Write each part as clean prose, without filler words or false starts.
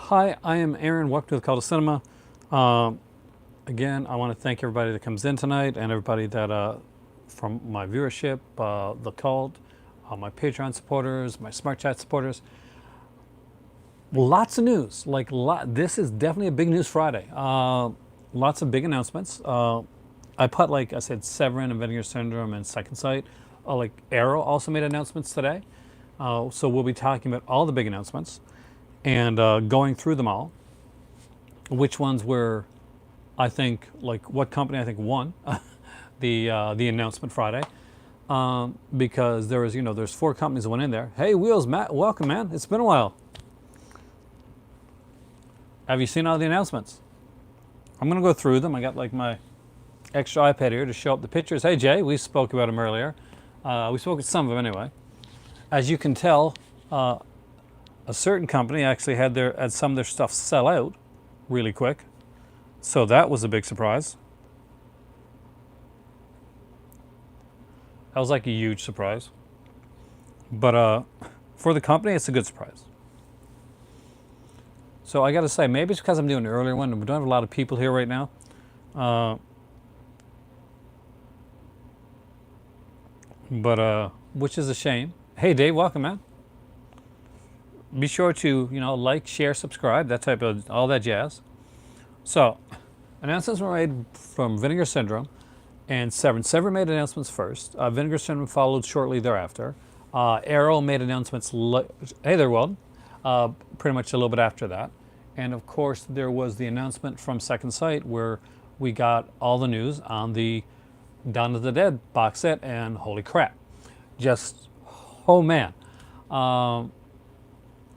Hi, I am Aaron. Welcome to the Call to Cinema. Um, Again, I want to thank everybody that comes in tonight and everybody that from my viewership, the cult, my Patreon supporters, my Smart Chat supporters. Lots of news. This is definitely a big news Friday. Lots of big announcements. I put, like I said, Severin and Vinegar Syndrome and Second Sight. Like Arrow also made announcements today. So we'll be talking about all the big announcements and going through them all. Which ones were, I think, like what company I think won the announcement Friday. Because there was, there's four companies that went in there. Hey, Wheels, Matt, welcome, man. It's been a while. Have you seen all the announcements? I'm going to go through them. I got like my extra iPad here to show up the pictures. Hey, Jay, we spoke about them earlier. We spoke at some of them anyway. As you can tell, a certain company actually had some of their stuff sell out really quick. So that was a big surprise. That was like a huge surprise. But for the company, it's a good surprise. So I got to say, maybe it's because I'm doing an earlier one and we don't have a lot of people here right now. But which is a shame. Hey, Dave, welcome, man. Be sure to, like, share, subscribe, that type of, all that jazz. So, announcements were made from Vinegar Syndrome and Severin. Severin made announcements first. Vinegar Syndrome followed shortly thereafter. Arrow made announcements, hey there, Weldon, pretty much a little bit after that. And of course, there was the announcement from Second Sight where we got all the news on the Dawn of the Dead box set, and holy crap. Just, oh man.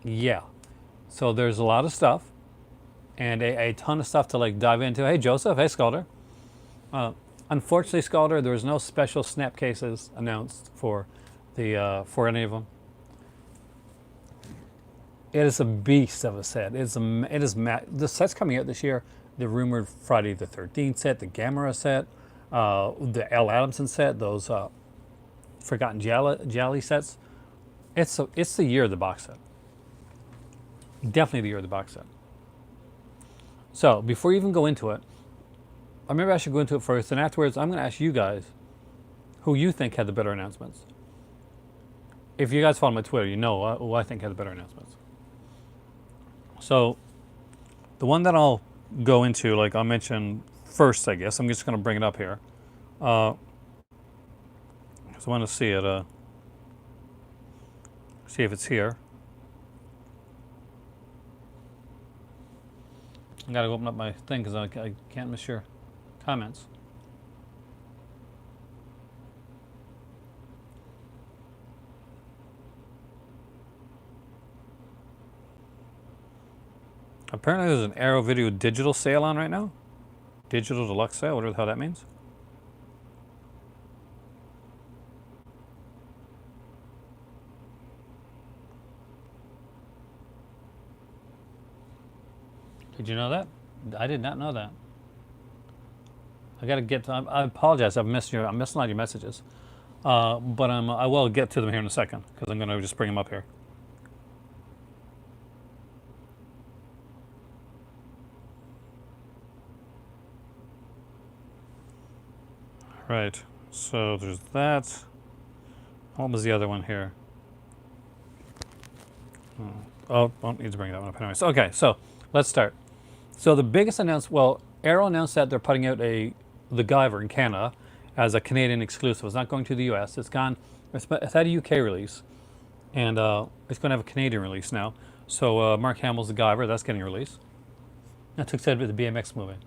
Yeah. So there's a lot of stuff and a ton of stuff to like dive into. Hey, Joseph. Hey, Scalder. Unfortunately, Scalder, there was no special snap cases announced for for any of them. It is a beast of a set. The set's coming out this year. The rumored Friday the 13th set, the Gamera set, the L. Adamson set, those Forgotten Jolly sets. It's the year of the box set. Definitely the year of the box set. So before you even go into it, maybe I should go into it first, and afterwards I'm going to ask you guys who you think had the better announcements. If you guys follow my Twitter, you know who I think had the better announcements. So the one that I'll go into, like I'll mention first, I guess. I'm just going to bring it up here. Because I want to see it. See if it's here. I got to open up my thing because I can't miss your comments. Apparently there's an Arrow Video digital sale on right now. Digital deluxe sale, whatever the hell that means. Did you know that? I did not know that. I got to get to, I apologize, I'm missing a lot of your messages. But I will get to them here in a second because I'm going to just bring them up here. Right, so there's that. What was the other one here? Oh, don't need to bring that one up anyways. Okay, so let's start. So the biggest announcement, well, Arrow announced that they're putting out the Guyver in Canada as a Canadian exclusive. It's not going to the US. It's had a UK release, and it's going to have a Canadian release now. So Mark Hamill's the Guyver, that's getting a release. That took said with the BMX movie.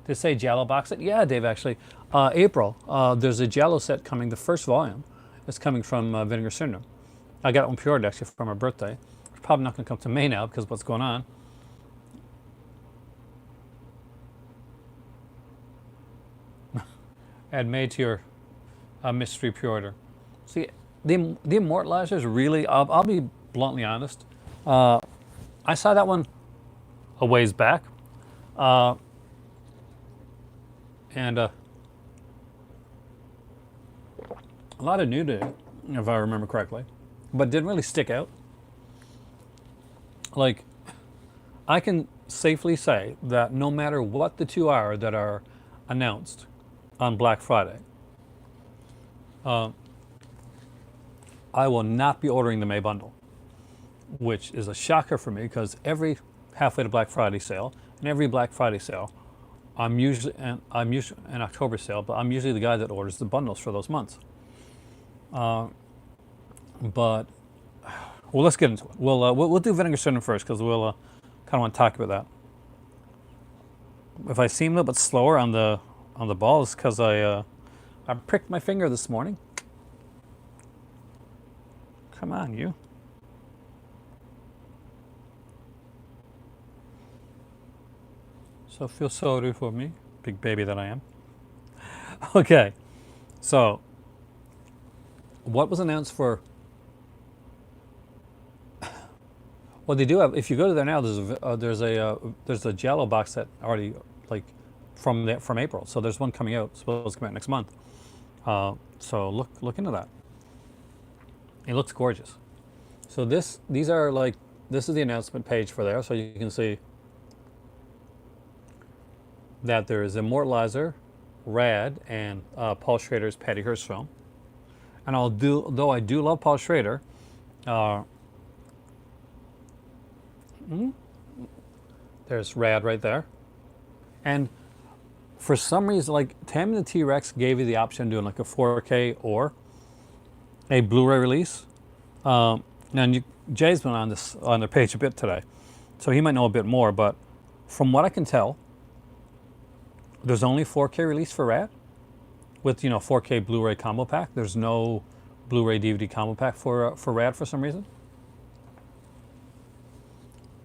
Did it say Giallo box set? Yeah, Dave, actually. April, there's a Giallo set coming, the first volume. It's coming from Vinegar Syndrome. I got it on pre-order actually for my birthday. It's probably not going to come to May now because of what's going on. Add May to your mystery pre-order. See, the Immortalizers really, I'll be bluntly honest. I saw that one a ways back. And a lot of nudity, if I remember correctly, but didn't really stick out. Like, I can safely say that no matter what the two are that are announced on Black Friday, I will not be ordering the May bundle, which is a shocker for me because every halfway to Black Friday sale and every Black Friday sale, I'm usually an October sale, but I'm usually the guy that orders the bundles for those months. But well, let's get into it. We'll do vinegar syndrome first because we'll kind of want to talk about that. If I seem a little bit slower on the ball, it's because I pricked my finger this morning. Come on, you. So feel sorry for me, big baby that I am. Okay, so what was announced for? Well, they do have. If you go to there now, there's a Jello box set already like from April. So there's one coming out. It's supposed to come out next month. So look into that. It looks gorgeous. So these are like this is the announcement page for there. So you can see that there is Immortalizer, Rad, and Paul Schrader's Patty Hearst film. And though I do love Paul Schrader. There's Rad right there. And for some reason, like Tammy the T-Rex gave you the option of doing like a 4K or a Blu-ray release. Jay's been on their page a bit today, so he might know a bit more. But from what I can tell, there's only 4K release for Rad with 4K Blu-ray combo pack. There's no Blu-ray DVD combo pack for Rad for some reason.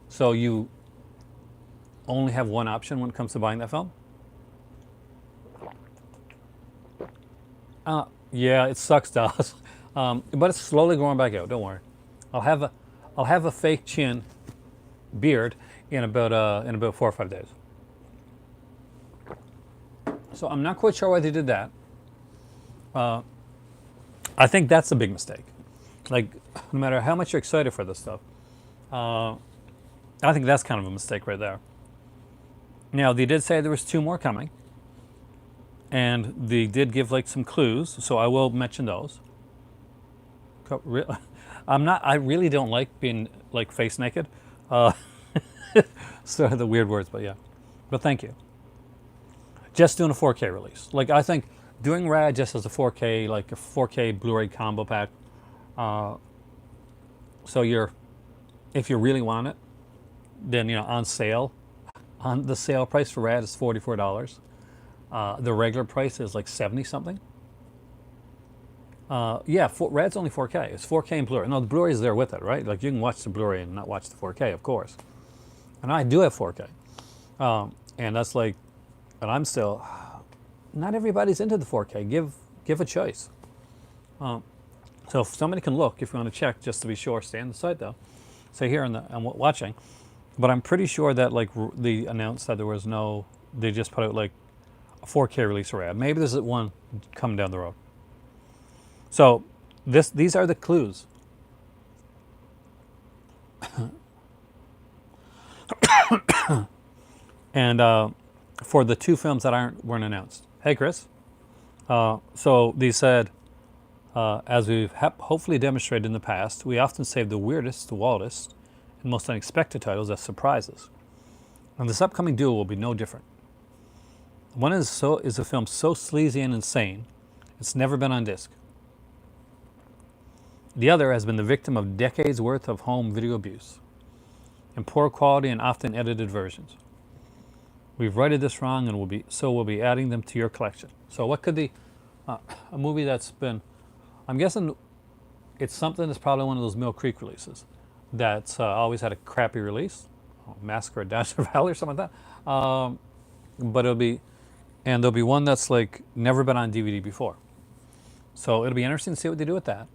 So you only have one option when it comes to buying that film. Yeah, it sucks, Dallas. But it's slowly growing back out. Don't worry. I'll have a fake chin beard in about 4 or 5 days. So I'm not quite sure why they did that. I think that's a big mistake. Like, no matter how much you're excited for this stuff, I think that's kind of a mistake right there. Now, they did say there was 2 more coming. And they did give like some clues, so I will mention those. I really don't like being like face naked. Sort of the weird words, but yeah. But thank you. Just doing a 4K release. Like I think doing Rad just as a 4K, like a 4K Blu-ray combo pack. So if you really want it, then on sale, on the sale price for Rad is $44. The regular price is like 70 something. Rad's only 4K. It's 4K and Blu-ray. No, the Blu-ray is there with it, right? Like you can watch the Blu-ray and not watch the 4K, of course. And I do have 4K. And that's like, but I'm still, not everybody's into the 4K. Give a choice. So if somebody can look, if you want to check, just to be sure, stay on the site though. Say here I'm watching. But I'm pretty sure that like they announced that there was they just put out like a 4K release of Rad. Maybe there's one coming down the road. So these are the clues. And for the 2 films that weren't announced. Hey, Chris. So they said, as we've hopefully demonstrated in the past, we often save the weirdest, the wildest, and most unexpected titles as surprises. And this upcoming duo will be no different. One is a film so sleazy and insane, it's never been on disc. The other has been the victim of decades worth of home video abuse in poor quality and often edited versions. We've righted this wrong and we'll be adding them to your collection. So what could a movie that's been, I'm guessing it's something that's probably one of those Mill Creek releases that's always had a crappy release, Massacre at Dinosaur Valley or something like that. But there'll be one that's like never been on DVD before. So it'll be interesting to see what they do with that.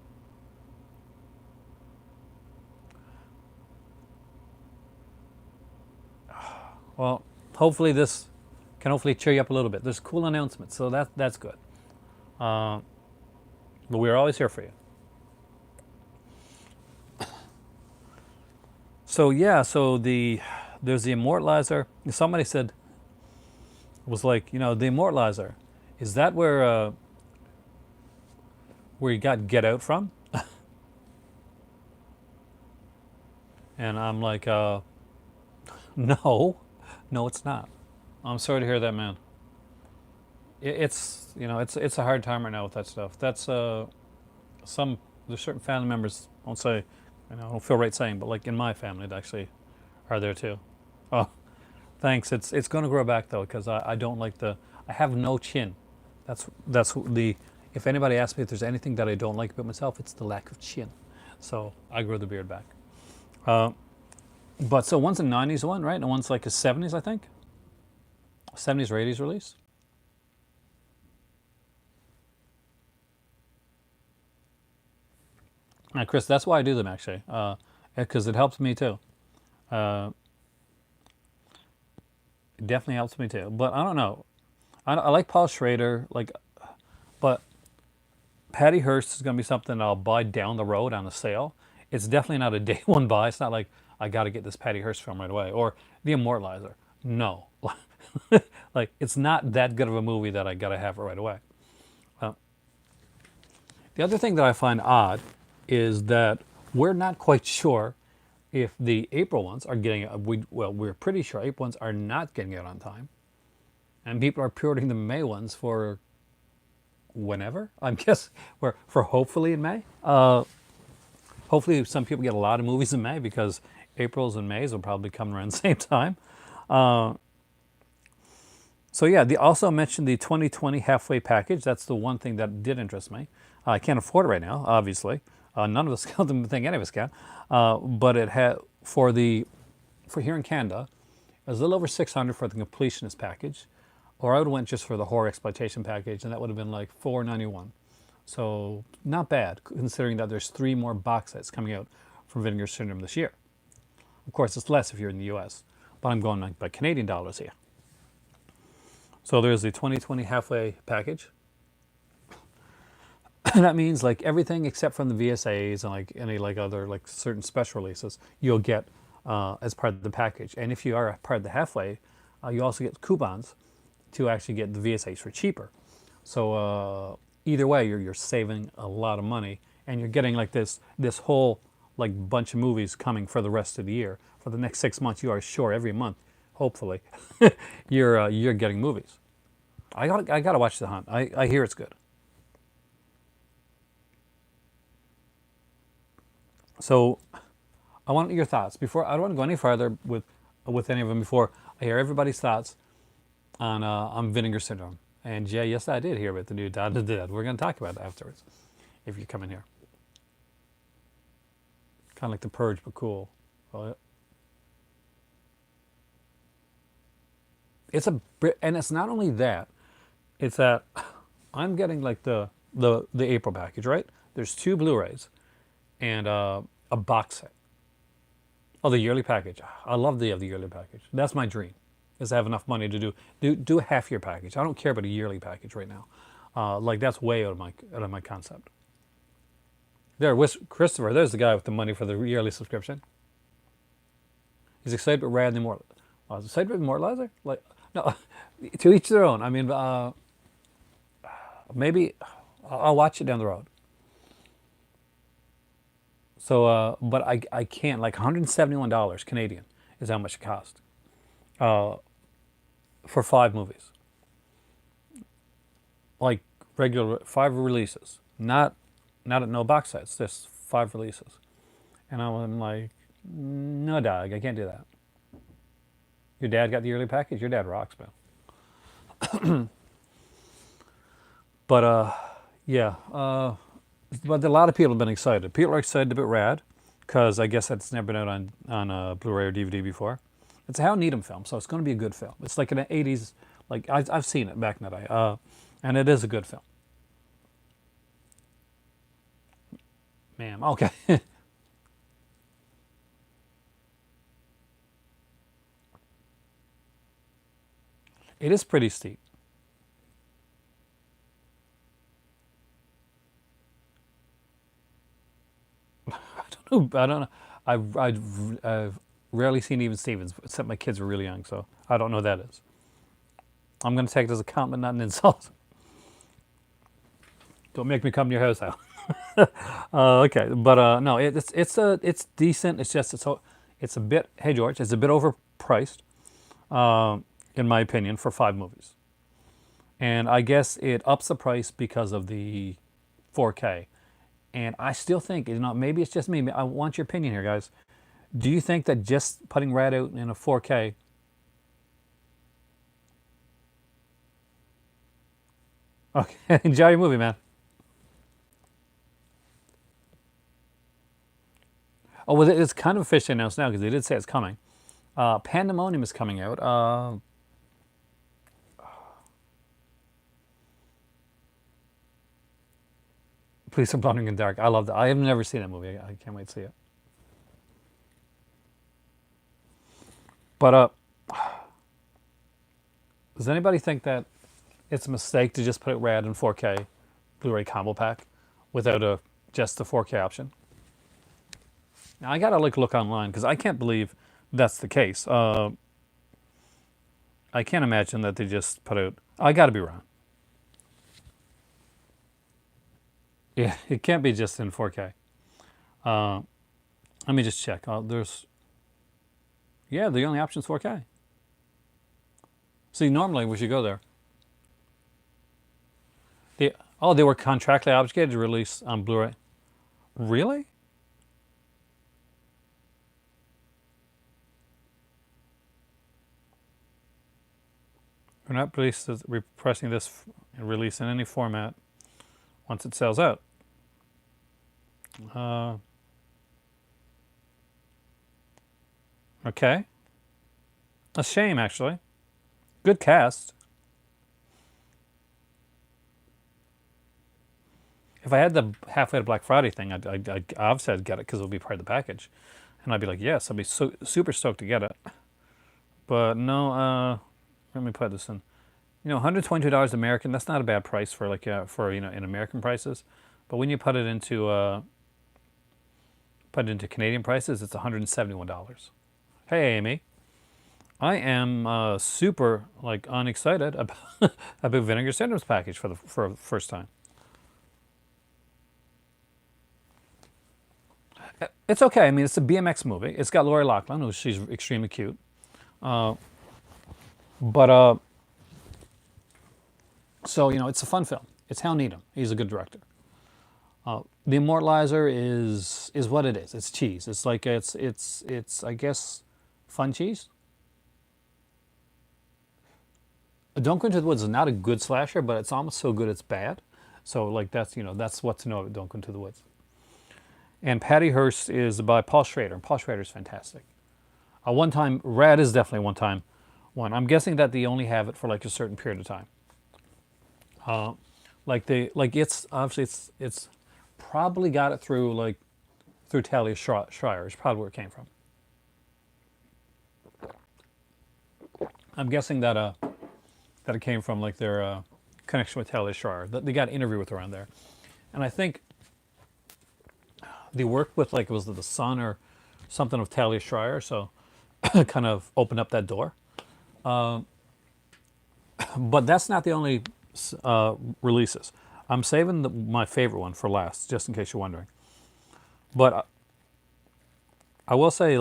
Well, hopefully this can cheer you up a little bit. There's cool announcements, so that's good. But we're always here for you. So yeah, so the there's the Immortalizer. Somebody said, was like, the Immortalizer, is that where you got Get Out from? And I'm like, no, no, it's not. I'm sorry to hear that, man. It's a hard time right now with that stuff. That's some there's certain family members. I won't say, I don't feel right saying, but like in my family, it actually are there too. Oh, thanks. It's going to grow back though, because I don't like I have no chin. That's the if anybody asks me if there's anything that I don't like about myself, it's the lack of chin. So I grow the beard back. Uh, but so one's a '90s one, right? And one's like a '70s, I think. '70s or '80s release. Chris, that's why I do them actually, because it helps me too. Uh, it definitely helps me too. But I don't know. I like Paul Schrader, but Patty Hearst is going to be something I'll buy down the road on a sale. It's definitely not a day one buy. It's not like I got to get this Patty Hearst film right away or The Immortalizer. No, like it's not that good of a movie that I got to have it right away. Uh, the other thing that I find odd is that we're not quite sure if the April ones are getting it. We're pretty sure April ones are not getting it on time, and people are pre-ordering the May ones for whenever. I guess for hopefully in May. Hopefully, some people get a lot of movies in May because April's and May's will probably come around the same time. Uh, so yeah, they also mentioned the 2020 halfway package. That's the one thing that did interest me. I can't afford it right now, obviously. None of us can. I don't think any of us can. But it had for here in Canada, it was a little over 600 for the completionist package, or I would have went just for the horror exploitation package, and that would have been like $4.91. So not bad, considering that there's 3 more box sets coming out from Vinegar Syndrome this year. Of course, it's less if you're in the U.S., but I'm going by Canadian dollars here. So there's the 2020 halfway package. And that means like everything except from the VSAs and like any like other like certain special releases you'll get as part of the package. And if you are a part of the halfway, you also get coupons to actually get the VSAs for cheaper. So either way, you're saving a lot of money, and you're getting like this whole like bunch of movies coming for the rest of the year. For the next 6 months, you are sure every month, hopefully, you're getting movies. I gotta watch The Hunt. I hear it's good. So I want your thoughts before I don't want to go any farther with any of them before I hear everybody's thoughts on Vinegar Syndrome. And Jay, yes, I did hear about the new Dawn of the Dead. We're going to talk about that afterwards, if you come in here. Kind of like The Purge, but cool. And it's not only that. It's that I'm getting like the April package, right? There's 2 Blu-rays and a box set. Oh, the yearly package. I love the yearly package. That's my dream, is to have enough money to do a half-year package. I don't care about a yearly package right now. Like that's way out of my concept. Christopher, there's the guy with the money for the yearly subscription. He's excited about Rad and Immortal. Excited about Immortalizer? Like no, to each their own. I mean, maybe I'll watch it down the road. So, but I can't, like $171 Canadian is how much it cost for 5 movies. Like regular 5 releases, not no box sets, just 5 releases. And I'm like, no, dog, I can't do that. Your dad got the yearly package. Your dad rocks, man. But yeah. But a lot of people have been excited. People are excited about Rad, because I guess that's never been out on Blu-ray or DVD before. It's a Hal Needham film, so it's going to be a good film. It's like an '80s, like I've seen it back in the day, and it is a good film. Ma'am, okay. It is pretty steep. I don't know. I rarely seen even Stevens, except my kids were really young, so I don't know what that is. I'm going to take it as a compliment, not an insult. Don't make me come to your house now. Okay, but no, it's decent. It's just it's a bit. Hey George, it's a bit overpriced, in my opinion, for 5 movies. And I guess it ups the price because of the 4K. And I still think, maybe it's just me. I want your opinion here, guys. Do you think that just putting Rat out in a 4K? Okay, enjoy your movie, man. Oh, well, it's kind of officially announced now because they did say it's coming. Pandemonium is coming out. Police are Blundering in the Dark. I love that. I have never seen that movie. I can't wait to see it. But does anybody think that it's a mistake to just put it RAD in 4K Blu-ray combo pack without just the 4K option? Now I gotta look online because I can't believe that's the case. I can't imagine that they just put out. I gotta be wrong. Yeah, it can't be just in 4K. Uh, Let me just check. Yeah, the only option is 4K. See, normally we should go there. They were contractually obligated to release on Blu-ray. Really? We're not repressing this and release in any format once it sells out. Okay. A shame, actually. Good cast. If I had the halfway to Black Friday thing, I'd obviously I'd get it because it would be part of the package, and I'd be like, yes, I'd be super stoked to get it. But no, let me put this in. $122 American. That's not a bad price for in American prices, but when you put it into Canadian prices, it's $171. Hey, Amy. I am super unexcited about, about Vinegar Syndrome's package for the first time. It's okay. I mean, it's a BMX movie. It's got Lori Loughlin, who she's extremely cute. But so it's a fun film. It's Hal Needham. He's a good director. The Immortalizer is what it is. It's cheese. It's like it's I guess fun cheese. Don't Go Into the Woods is not a good slasher, but it's almost so good it's bad. So that's what to know about Don't Go Into the Woods. And Patty Hearst is by Paul Schrader, and Paul Schrader is fantastic. One time, Rad is definitely one time one. I'm guessing that they only have it for a certain period of time. It's obviously it's probably got it through Talia Shire. Is probably where it came from. I'm guessing that it came from their connection with Talia Shire. They got an interview with her on there, and I think they worked with was it the son or something of Talia Shire, so kind of opened up that door. But that's not the only releases. I'm saving my favorite one for last, just in case you're wondering. But I will say,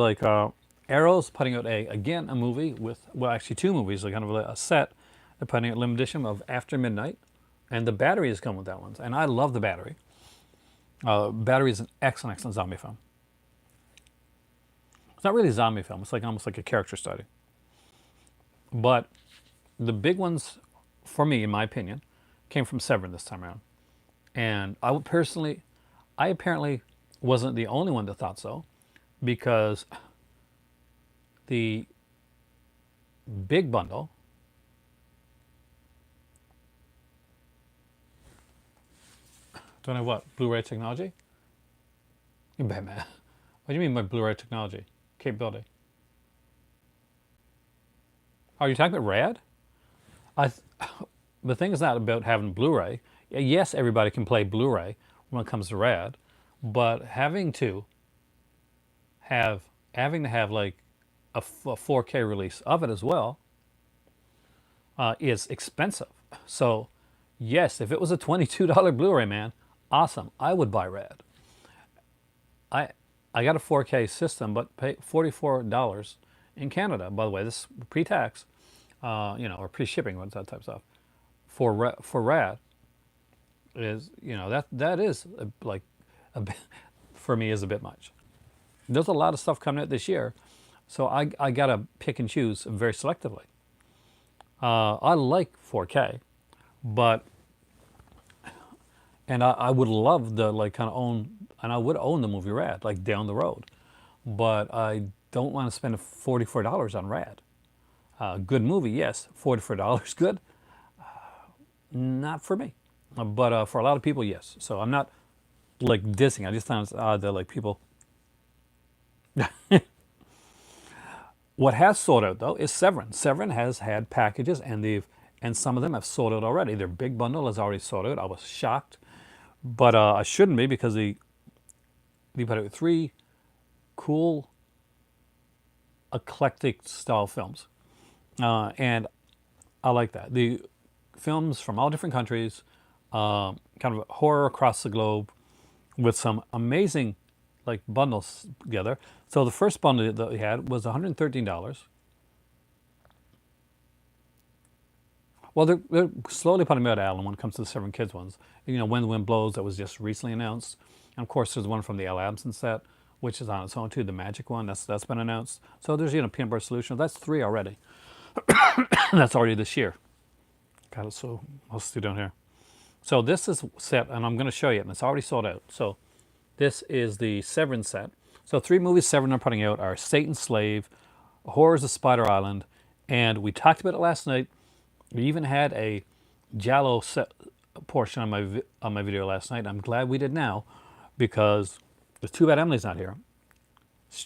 Arrow's putting out a movie with, well, actually 2 movies, kind of a set. They're putting out a limited edition of After Midnight, and The Battery has come with that one, and I love The Battery. Battery is an excellent zombie film. It's not really a zombie film. It's almost like a character study. But the big ones, for me, in my opinion, came from Severin this time around. And I apparently wasn't the only one that thought so, because the big bundle don't have what? Blu-ray technology? You bet, man. What do you mean by Blu-ray technology? Capability? Are you talking about RAD? The thing is not about having Blu-ray. Yes, everybody can play Blu-ray when it comes to RAD, but having to have a 4K release of it as well, is expensive. So, yes, if it was a $22 Blu-ray, man, awesome, I would buy Rad. I I got a 4K system, but pay $44 in Canada. By the way, this pre-tax, or pre-shipping, what's that type of stuff for Rad is that is like a bit, for me is a bit much. There's a lot of stuff coming out this year, so I gotta pick and choose very selectively. I like 4K, but and I would love the like kind of own, and I would own the movie Rad like down the road, but I don't want to spend $44 on Rad. Good movie, yes. $44 good, not for me, but for a lot of people, yes. So I'm not like dissing. I just find it's odd that like people. What has sold out though is Severin. Severin has had packages, and some of them have sold out already. Their big bundle has already sold out. I was shocked, but I shouldn't be because they put out three cool, eclectic style films, and I like that. The films from all different countries, kind of horror across the globe, with some amazing like bundles together. So the first bundle that we had was $113. Well, they're slowly putting out Alan when it comes to the Seven Kids ones. When the Wind Blows, that was just recently announced. And of course, there's one from the Al Abson set, which is on its own too. The Magic one, that's been announced. So there's Peanut Butter Solution. That's three already. That's already this year. God, it's so musty down here. So this is set, and I'm going to show you it, and it's already sold out. So this is the Severin set. So three movies Severin are putting out are Satan's Slave, Horrors of Spider Island, and we talked about it last night. We even had a Giallo set portion on my video last night. I'm glad we did now, because it's too bad Emily's not here.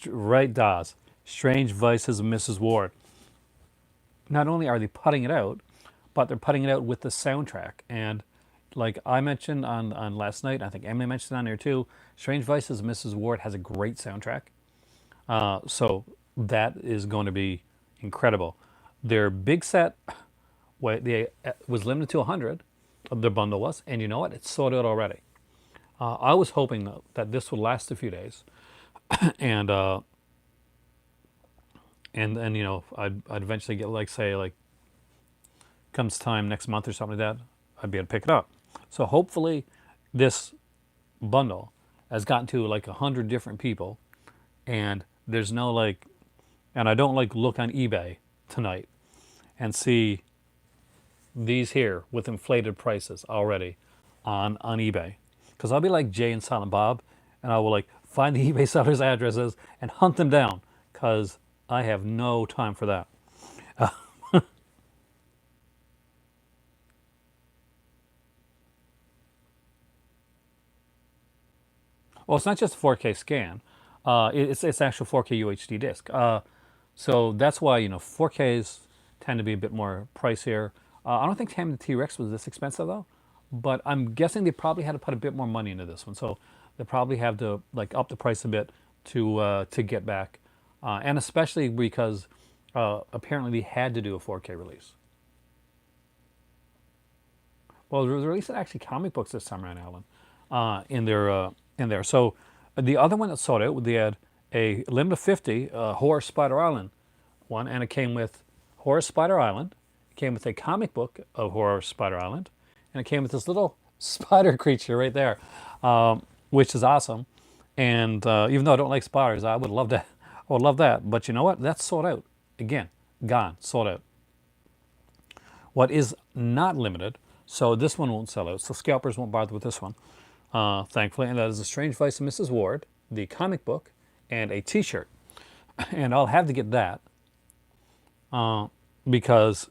Right, Dawes. Strange Vices of Mrs. Ward. Not only are they putting it out, but they're putting it out with the soundtrack. And like I mentioned on last night, I think Emily mentioned on there too, Strange Vices of Mrs. Ward has a great soundtrack. So that is going to be incredible. Their big set was limited to 100, their bundle was, and you know what? It's sold out already. I was hoping though, that this would last a few days, and then I'd eventually get comes time next month or something like that, I'd be able to pick it up. So hopefully this bundle has gotten to like 100 different people, and there's no and I don't look on eBay tonight and see these here with inflated prices already on eBay, because I'll be like Jay and Silent Bob, and I will find the eBay sellers' addresses and hunt them down, because I have no time for that. Well, it's not just a 4K scan. It's actual 4K UHD disc. So that's why 4Ks tend to be a bit more pricier. I don't think Tammy the T-Rex was this expensive though, but I'm guessing they probably had to put a bit more money into this one. So they probably have to up the price a bit to get back, and especially because apparently they had to do a 4K release. Well, they're releasing actually comic books this time around, Alan, in there. So the other one that sold out, they had a limit of 50 Horror Spider Island one, and it came with Horror Spider Island. It came with a comic book of Horror Spider Island, and it came with this little spider creature right there, which is awesome. And even though I don't like spiders, I would love that. I would love that. But you know what? That's sold out again. Gone. Sold out. What is not limited, so this one won't sell out. So scalpers won't bother with this one, thankfully. And that is A Strange Vice of Mrs. Ward, the comic book, and a T-shirt. And I'll have to get that because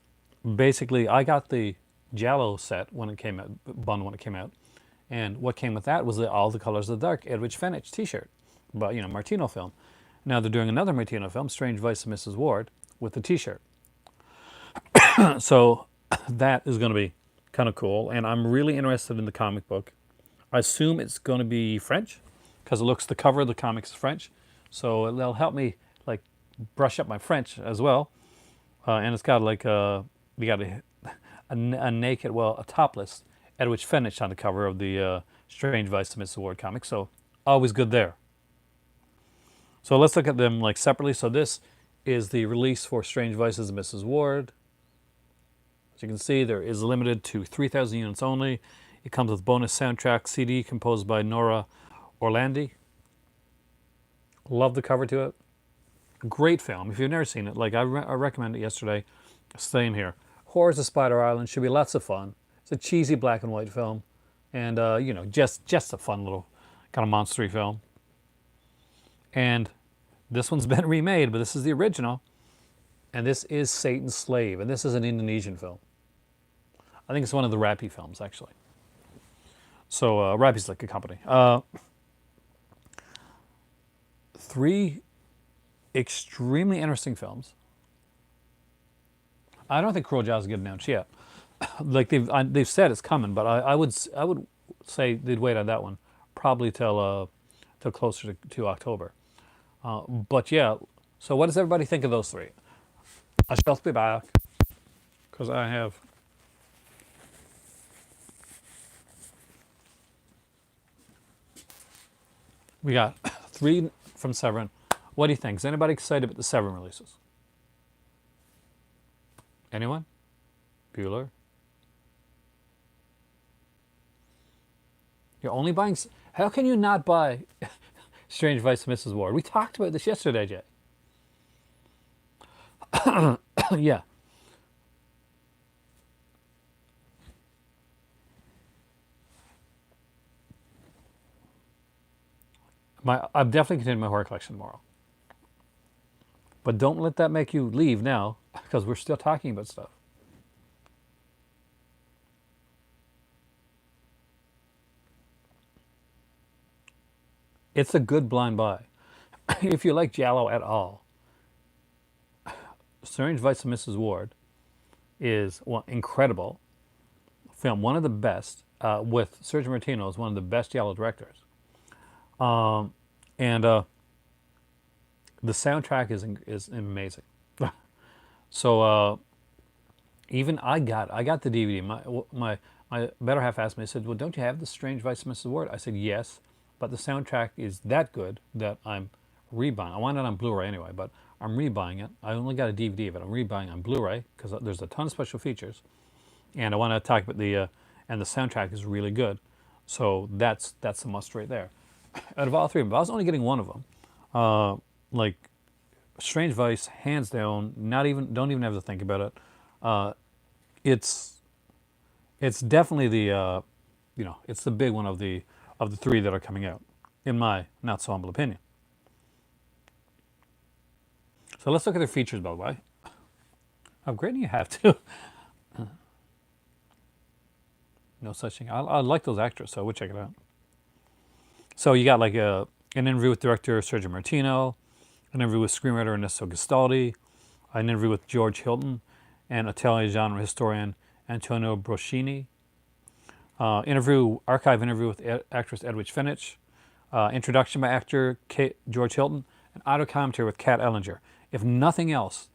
basically I got the Giallo set when it came out, bundle when it came out, and what came with that was All the Colors of the Dark Edwidge Fenech T-shirt, but Martino film. Now they're doing another Martino film, Strange Vice of Mrs. Ward, with the T-shirt. So that is going to be kind of cool, and I'm really interested in the comic book. I assume it's going to be French, because the cover of the comics is French, so it'll help me brush up my French as well. And it's got like we got a naked, well, a topless Edwidge Fenech on the cover of the Strange Vice of Mrs. Ward comic. So always good there. So let's look at them like separately. So this is the release for Strange Vices of Mrs. Ward. As you can see, there is limited to 3,000 units only. It comes with bonus soundtrack CD composed by Nora Orlandi. Love the cover to it. Great film. If you've never seen it, like I recommend it yesterday. Same here. Horrors of Spider Island should be lots of fun. It's a cheesy black and white film, and you know, just a fun little kind of monstery film. And this one's been remade, but this is the original, and this is Satan's Slave, and this is an Indonesian film. I think it's one of the Rappi films, actually. So Rappi's like a company. 3 extremely interesting films. I don't think Cruel Jaws is getting announced yet. Like they've said it's coming, but I would say they'd wait on that one probably till closer to October. But yeah, so what does everybody think of those 3? I shall be back because I have. We got 3 from Severin. What do you think? Is anybody excited about the Severin releases? Anyone? Bueller? You're only buying. How can you not buy Strange Vice of Mrs. Ward? We talked about this yesterday, Jay. Yeah. I'm definitely continuing my horror collection tomorrow. But don't let that make you leave now, because we're still talking about stuff. It's a good blind buy. If you like Giallo at all, Strange Vice of Mrs. Ward is incredible film, one of the best, with Sergio Martino is one of the best Giallo directors. And the soundtrack is amazing. So even I got the DVD. My better half asked me. I said, "Well, don't you have the Strange Vice of Mrs. Ward?" I said, "Yes, but the soundtrack is that good that I'm rebuying. I want it on Blu-ray anyway, but I'm rebuying it. I only got a DVD of it. I'm rebuying on Blu-ray because there's a ton of special features, and I want to talk about the and the soundtrack is really good. So that's a must right there. Out of all 3 of them, I was only getting one of them. Like Strange Vice, hands down. Don't even have to think about it. It's definitely the it's the big one of the 3 that are coming out, in my not so humble opinion. So let's look at their features, by the way. Upgrading you have to. No such thing. I like those actors, so we'll check it out. So you got like an interview with director Sergio Martino, an interview with screenwriter Ernesto Gastaldi, an interview with George Hilton, and Italian genre historian Antonio Broschini. Archive interview with actress Edwidge Fenech. Introduction by actor George Hilton, and audio commentary with Kat Ellinger. If nothing else,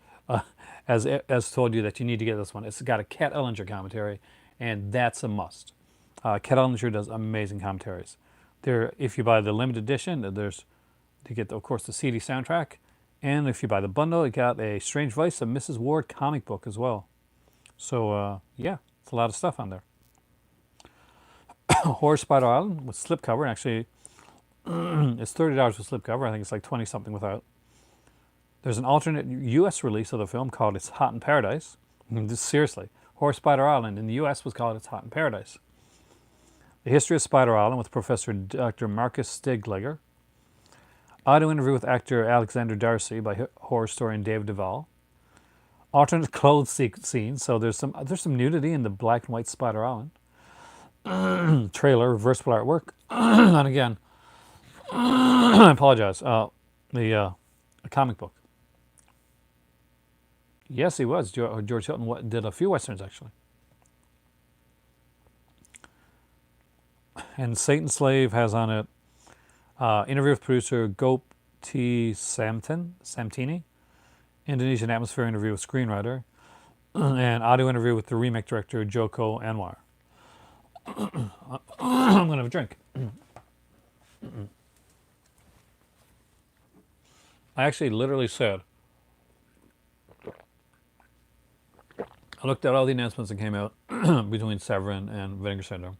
as told you that you need to get this one, it's got a Kat Ellinger commentary, and that's a must. Kat Ellinger does amazing commentaries. If you buy the limited edition, you get, of course, the CD soundtrack, and if you buy the bundle, you got a Strange Vice of Mrs. Ward comic book as well. So yeah, it's a lot of stuff on there. Horror Spider Island with slipcover, and actually it's $30 with slipcover. I think it's like 20 something without. There's an alternate U.S. release of the film called It's Hot in Paradise. Seriously, Horror Spider Island in the U.S. was called It's Hot in Paradise. The History of Spider Island with Professor Dr. Marcus Stigleger. Audio interview with actor Alexander Darcy by horror historian Dave Duvall. Alternate clothes scenes, so there's some nudity in the black and white Spider Island. Trailer, reversible artwork, and again, I apologize. The comic book. Yes, he was. George Hilton did a few westerns actually. And Satan's Slave has on it interview with producer Gope T. Samtini, Indonesian atmosphere interview with screenwriter, and audio interview with the remake director Joko Anwar. I'm gonna have a drink. I actually literally said, I looked at all the announcements that came out between Severin and Vinegar Syndrome.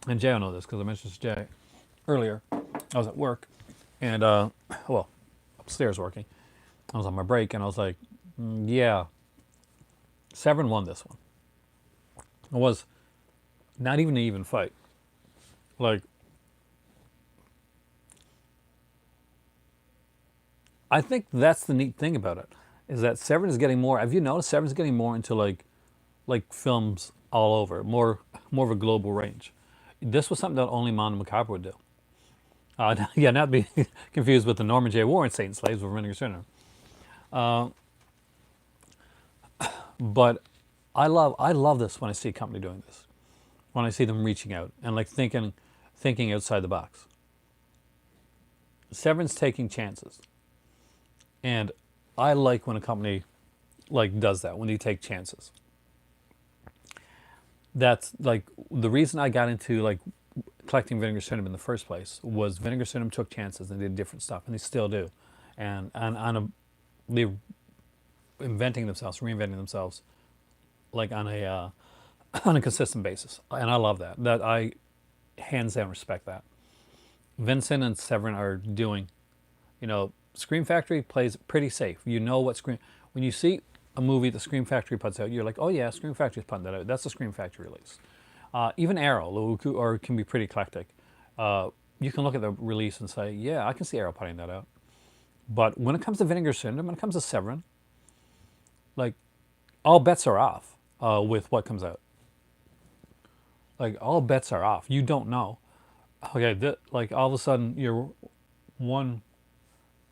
And Jay will know this because I mentioned this to Jay earlier. I was at work and, well, upstairs working. I was on my break and I was like, yeah, Severin won this one. It was not even an even fight. Like, I think that's the neat thing about it is that Severin is getting more. Have you noticed Severin's getting more into like films all over, more of a global range. This was something that only Mondo Macabre would do. Yeah, not be confused with the Norman J. Warren Saint Slaves with Vinegar Syndrome. But I love this when I see a company doing this. When I see them reaching out and like thinking outside the box. Severin's taking chances. And I like when a company like does that, when you take chances. That's like the reason I got into like collecting Vinegar Syndrome in the first place was Vinegar Syndrome took chances and did different stuff, and they still do, and they're inventing themselves, reinventing themselves, like on a on a consistent basis, and I love that. That I hands down respect that. Vincent and Severin are doing, Scream Factory plays pretty safe. You know what Scream when you see a movie the Scream Factory puts out, you're like, oh yeah, Scream Factory's putting that out. That's a Scream Factory release. Even Arrow, or can be pretty eclectic. You can look at the release and say, yeah, I can see Arrow putting that out. But when it comes to Vinegar Syndrome, when it comes to Severin, like all bets are off with what comes out. Like all bets are off. You don't know. Okay, like all of a sudden you're one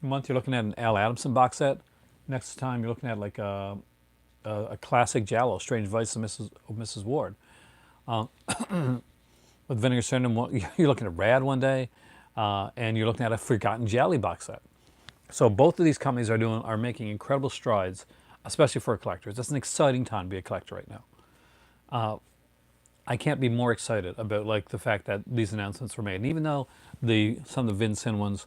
month you're looking at an Al Adamson box set. Next time you're looking at like a classic Giallo, Strange Vice of Mrs. Ward. With Vinegar Syndrome, you're looking at Rad one day, and you're looking at a Forgotten Jelly box set. So both of these companies are making incredible strides, especially for collectors. It's an exciting time to be a collector right now. I can't be more excited about like the fact that these announcements were made. And even though some of the Vincent ones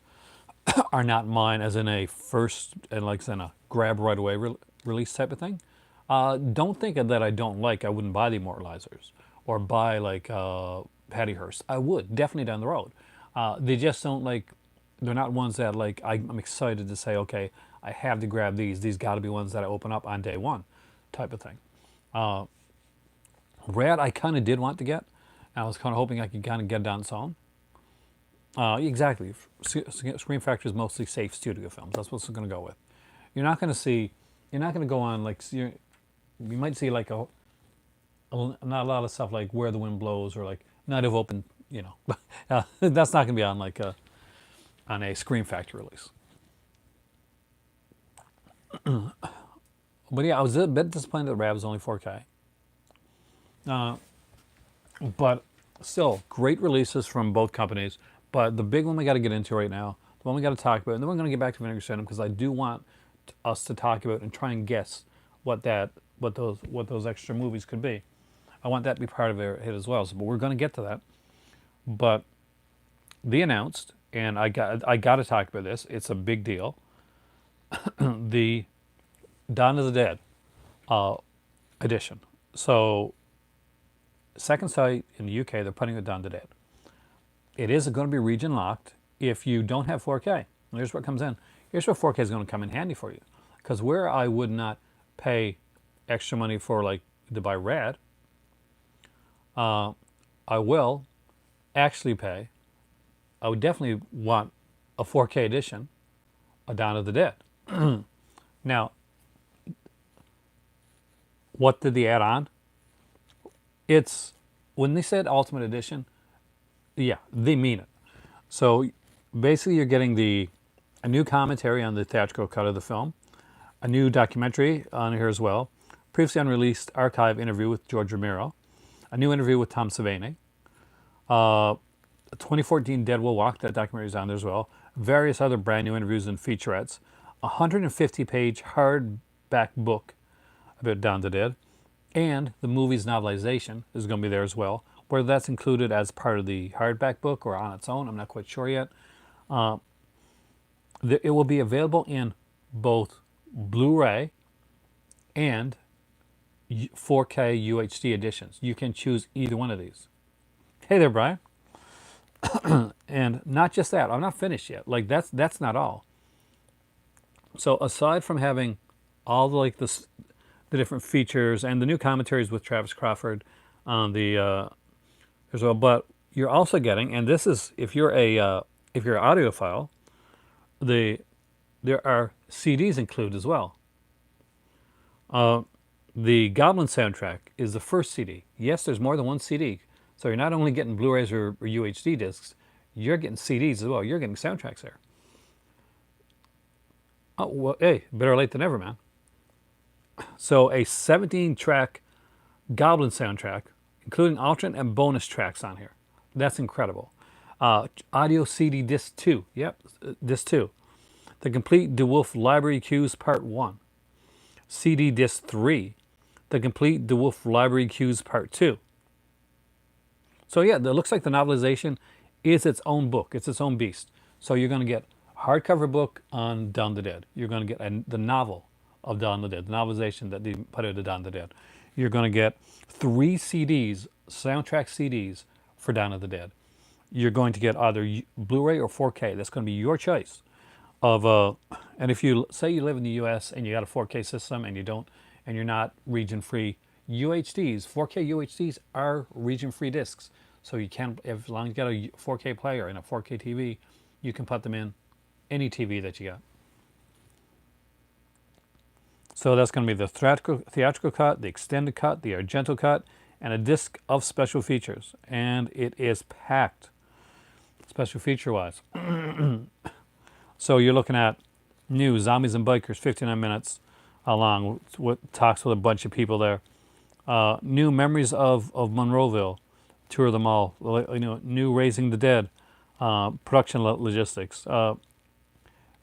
are not mine, as in a first and like in a grab right away release type of thing, don't think that I don't like. I wouldn't buy the Immortalizers or buy like Patty Hearst. I would definitely down the road. They just don't like. They're not ones that like I'm excited to say, okay, I have to grab these. These got to be ones that I open up on day one, type of thing. Rad, I kind of did want to get. I was kind of hoping I could kind of get it on its own. Exactly. Scream Factory is mostly safe studio films. That's what it's going to go with. You're not going to go on like you might see like not a lot of stuff like Where the Wind Blows or like Night of Open. That's not going to be on like on a Scream Factory release. But yeah, I was a bit disappointed that Rad was only 4K. But still, great releases from both companies. But the big one we got to get into right now, the one we got to talk about, and then we're going to get back to Vinegar Syndrome because I do want us to talk about and try and guess what those extra movies could be. I want that to be part of it as well. So, but we're going to get to that. But they announced, and I got to talk about this. It's a big deal. The Dawn of the Dead edition. So, second sight in the UK, they're putting it Dawn of the Dead. It is going to be region locked if you don't have 4K. Here's what comes in. Here's where 4K is going to come in handy for you. Because where I would not pay extra money for like to buy Rad, I will actually pay. I would definitely want a 4K edition of Dawn of the Dead. Now, what did they add on? It's when they said Ultimate Edition, yeah, they mean it. So basically, you're getting a new commentary on the theatrical cut of the film, a new documentary on here as well, previously unreleased archive interview with George Romero, a new interview with Tom Savini, a 2014 Dead Will Walk, that documentary is on there as well, various other brand new interviews and featurettes, a 150-page hardback book about Dawn of the Dead, and the movie's novelization is going to be there as well. Whether that's included as part of the hardback book or on its own, I'm not quite sure yet. It will be available in both Blu-ray and 4K UHD editions. You can choose either one of these. Hey there, Brian. And not just that, I'm not finished yet. Like that's not all. So aside from having all the the different features and the new commentaries with Travis Crawford on the as well, but you're also getting, and this is if you're an audiophile, there are CDs included as well. The Goblin soundtrack is the first CD. Yes, there's more than one CD. So you're not only getting Blu-rays or UHD discs, you're getting CDs as well. You're getting soundtracks there. Oh, well, hey, better late than never, man. So a 17-track Goblin soundtrack, including alternate and bonus tracks on here. That's incredible. Audio CD disc 2. Yep, disc 2. The complete DeWolf Library Cues Part 1. CD disc 3. The complete DeWolf Library Cues Part 2. So yeah, it looks like the novelization is its own book. It's its own beast. So you're going to get a hardcover book on Dawn of the Dead. You're going to get the novel of Dawn of the Dead, the novelization that they put out of Dawn of the Dead. You're going to get 3 CDs, soundtrack CDs for Dawn of the Dead. You're going to get either Blu-ray or 4K. That's going to be your choice. And if you say you live in the U.S. and you got a 4K system and you're not region free, UHDs, 4K UHDs are region-free discs. So you can, as long as you got a 4K player and a 4K TV, you can put them in any TV that you got. So that's going to be the theatrical cut, the extended cut, the Argento cut, and a disc of special features. And it is packed, special feature-wise. So you're looking at new Zombies and Bikers, 59 minutes long, with talks with a bunch of people there. New Memories of Monroeville, tour of them all. New Raising the Dead, production logistics.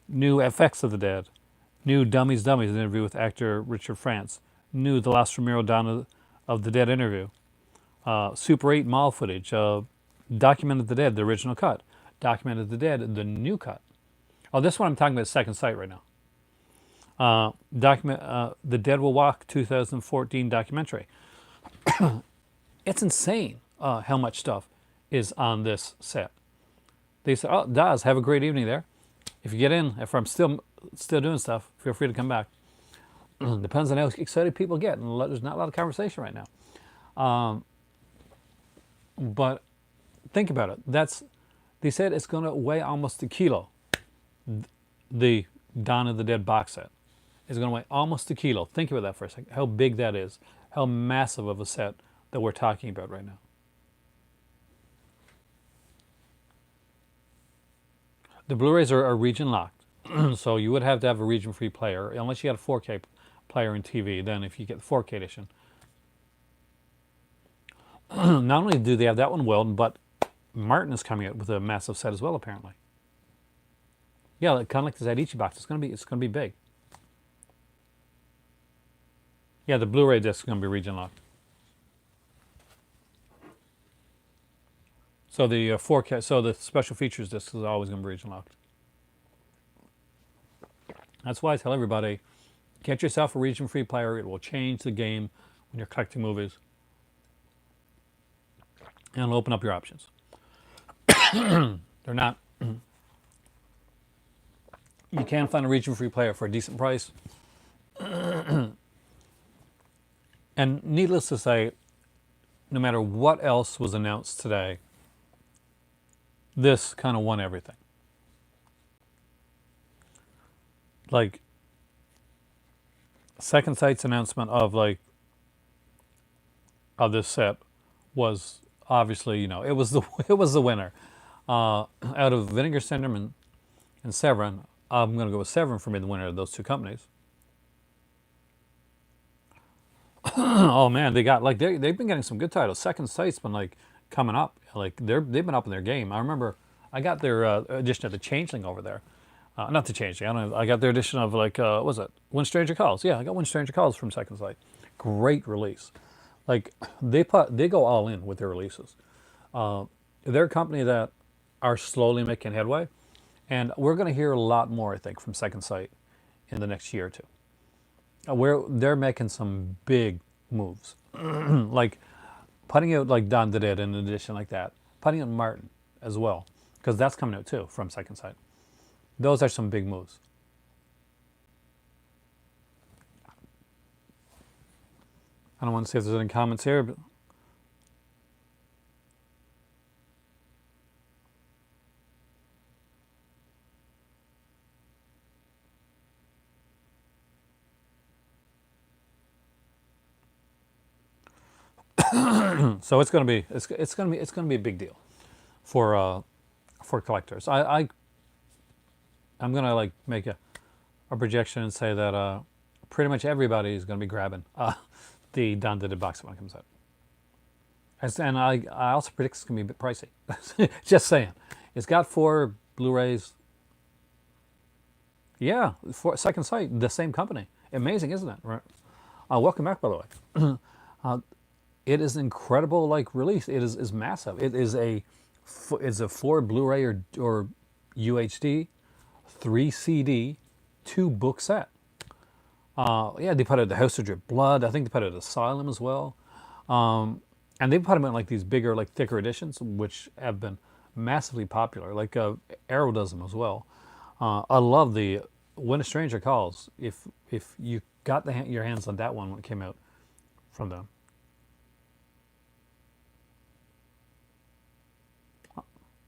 New Effects of the Dead. New Dummies, an interview with actor Richard France. New The Last Romero Dawn of the Dead interview. Super 8 mall footage. Documented the Dead, the original cut. Documented the Dead, the new cut. Oh, this one I'm talking about Second Sight right now. The Dead Will Walk 2014 documentary. It's insane how much stuff is on this set. They said, "Oh, Daz, have a great evening there. If you get in, if I'm still doing stuff, feel free to come back." Depends on how excited people get, and there's not a lot of conversation right now. But think about it. They said it's going to weigh almost a kilo. The Dawn of the Dead box set is going to weigh almost a kilo. Think about that for a second. How big that is. How massive of a set that we're talking about right now. The Blu-rays are region locked. So you would have to have a region-free player, unless you had a 4K player and TV. Then if you get the 4K edition. Not only do they have that one welded, but Martin is coming out with a massive set as well, apparently. Yeah, kind of like this Adichie box. It's gonna be big. Yeah, the Blu-ray disc is gonna be region locked. So the 4K, so the special features disc is always gonna be region locked. That's why I tell everybody, get yourself a region-free player. It will change the game when you're collecting movies, and it'll open up your options. They're not. You can find a region-free player for a decent price. And needless to say, no matter what else was announced today, this kind of won everything. Like, Second Sight's announcement of this set was obviously, it was the winner. Out of Vinegar Syndrome and Severin, I'm going to go with Severin for me, the winner of those two companies. Oh man, they've been getting some good titles. Second Sight's been coming up. They've been up in their game. I remember I got their edition of the Changeling over there. Not the Changeling. I don't know. I got their edition of like what was it? When Stranger Calls. Yeah, I got When Stranger Calls from Second Sight. Great release. Like they go all in with their releases. They're a company that are slowly making headway, and we're going to hear a lot more, I think, from Second Sight in the next year or two. Where they're making some big moves, like putting out like Don did it in an edition like that, putting out Martin as well, because that's coming out too from Second Sight. Those are some big moves. I don't want to see if there's any comments here, but so it's going to be a big deal for collectors. I'm going to like make a projection and say that pretty much everybody is going to be grabbing the Don Did It box when it comes out. And I also predict it's going to be a bit pricey. Just saying. It's got 4 Blu-rays. Yeah, for Second Sight, the same company. Amazing, isn't it? Right. Welcome back, by the way. It is an incredible like release. It is massive. It's a 4 Blu-ray or UHD, 3 CD, 2 book set. Yeah, they put out The House of Drip Blood. I think they put out Asylum as well. And they put them in like these bigger, like thicker editions, which have been massively popular. Like Arrow does them as well. I love the When a Stranger Calls. If you got your hands on that one when it came out from them.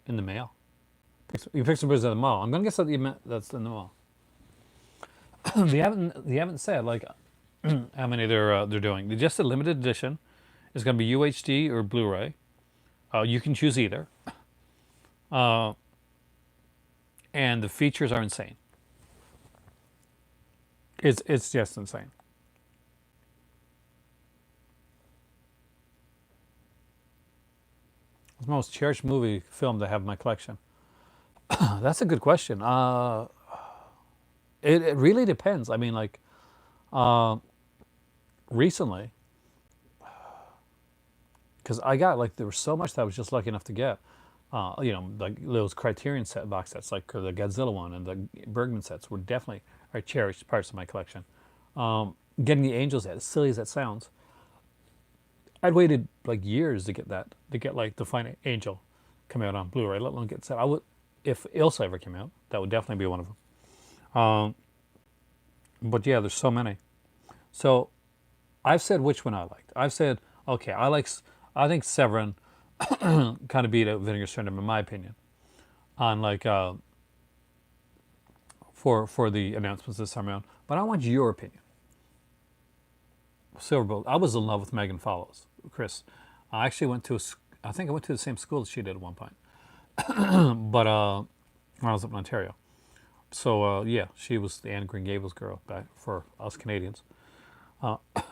In the mail. You picked some birds at the mall. I'm gonna guess that you meant that's in the mall. They haven't said like how many they're doing. They just a limited edition. It's gonna be UHD or Blu-ray. You can choose either. And the features are insane. It's just insane. It's the most cherished movie film to have in my collection. That's a good question. It really depends. I mean, like recently, because I got like there was so much that I was just lucky enough to get. Like those Criterion set box sets, like the Godzilla one and the Bergman sets, were definitely are cherished parts of my collection. Getting the Angels, as silly as that sounds, I'd waited like years to get that, to get like the Fine Angel come out on Blu-ray, let alone get set. I would, if Ilsa ever came out, that would definitely be one of them. But yeah, there's so many. So I've said which one I liked. I've said, okay, I think Severin kind of beat out Vinegar Syndrome in my opinion on like for the announcements this time around. But I want your opinion. Silverbolt. I was in love with Megan Follows, Chris. I actually I think I went to the same school as she did at one point. But when I was up in Ontario. So yeah, she was the Anne Green Gables girl back for us Canadians.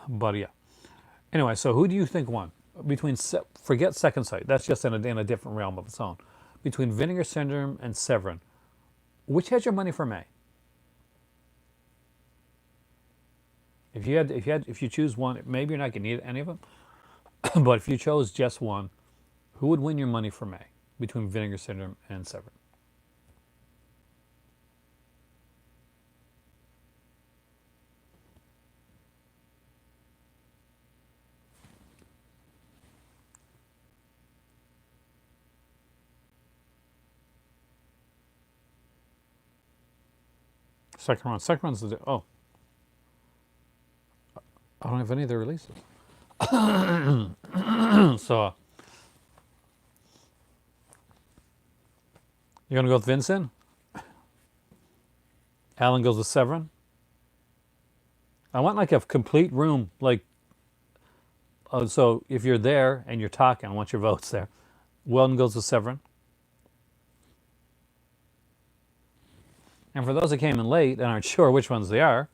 But yeah. Anyway, so who do you think won? Forget Second Sight. That's just in a different realm of its own. Between Vinegar Syndrome and Severin, which has your money for May? If you choose one, maybe you're not going to need any of them. But if you chose just one, who would win your money for May between Vinegar Syndrome and Severin? Second round. Second round's I don't have any of their releases. So you're gonna go with Vincent? Alan goes with Severin. I want like a complete room, like so if you're there and you're talking, I want your votes there. Weldon goes with Severin. And for those that came in late and aren't sure which ones they are,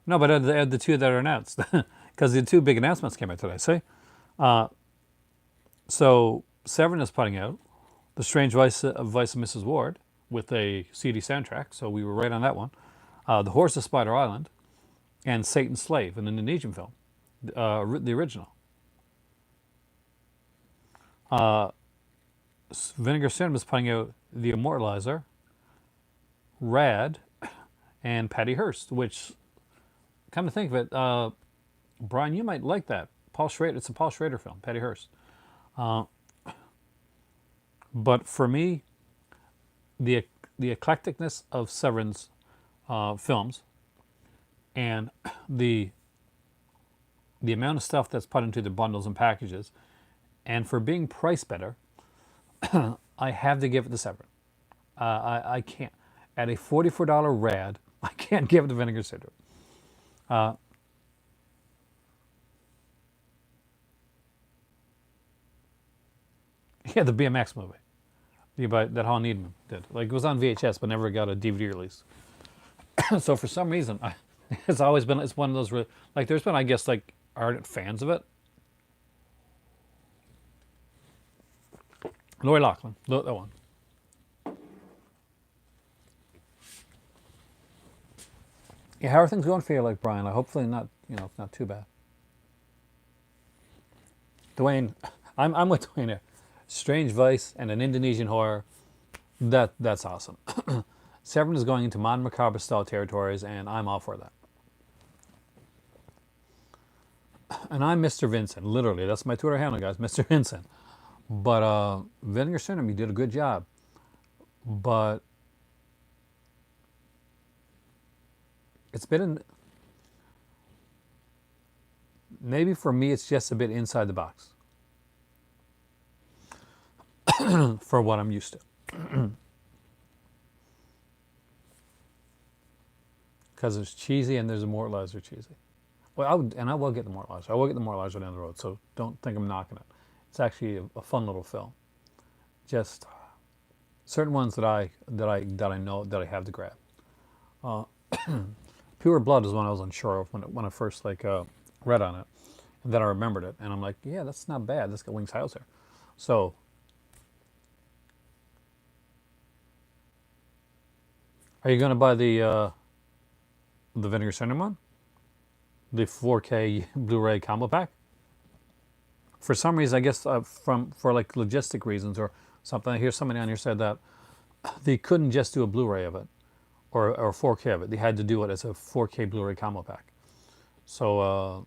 no, but add the two that are announced because the two big announcements came out today. See, So Severin is putting out The Strange Vice of Mrs. Ward with a CD soundtrack, so we were right on that one. The Horse of Spider Island, and Satan's Slave, an Indonesian film, the original. Vinegar Cinema is putting out The Immortalizer, Rad, and Patty Hearst, which, come to think of it, Brian, you might like that. Paul Schrader. It's a Paul Schrader film, Patty Hearst. But for me, the eclecticness of Severin's films and the amount of stuff that's put into the bundles and packages, and for being priced better, I have to give it to Severin. I can't. At a $44 Rad, I can't give it to Vinegar Syndrome. Yeah, the BMX movie. That Hall Needham did. Like, it was on VHS, but never got a DVD release. So for some reason, it's always been, it's one of those, like, there's been, I guess, like, ardent fans of it. Lori Loughlin, that one. Yeah, how are things going for you, like, Brian? Hopefully not, not too bad. Dwayne, I'm with Dwayne here. Strange Vice and an Indonesian horror, that's awesome. Severin is going into modern macabre style territories, and I'm all for that. And I'm Mr. Vincent, literally. That's my Twitter handle, guys, Mr. Vincent. But Vinegar Syndrome, you did a good job. But it's been, maybe for me, it's just a bit inside the box for what I'm used to. Because it's cheesy and there's Immortalizer cheesy. Well, I will get the Immortalizer. I will get the Immortalizer down the road, so don't think I'm knocking it. It's actually a fun little film. Just certain ones that I know that I have to grab. Pure Blood is one I was unsure of when I first read on it, and then I remembered it, and I'm like, yeah, that's not bad. That's got Wings Hauser. So are you going to buy the Vinegar Syndrome one? The 4K Blu-ray combo pack? For some reason, I guess for like logistic reasons or something, I hear somebody on here said that they couldn't just do a Blu-ray of it or 4K of it. They had to do it as a 4K Blu-ray combo pack. So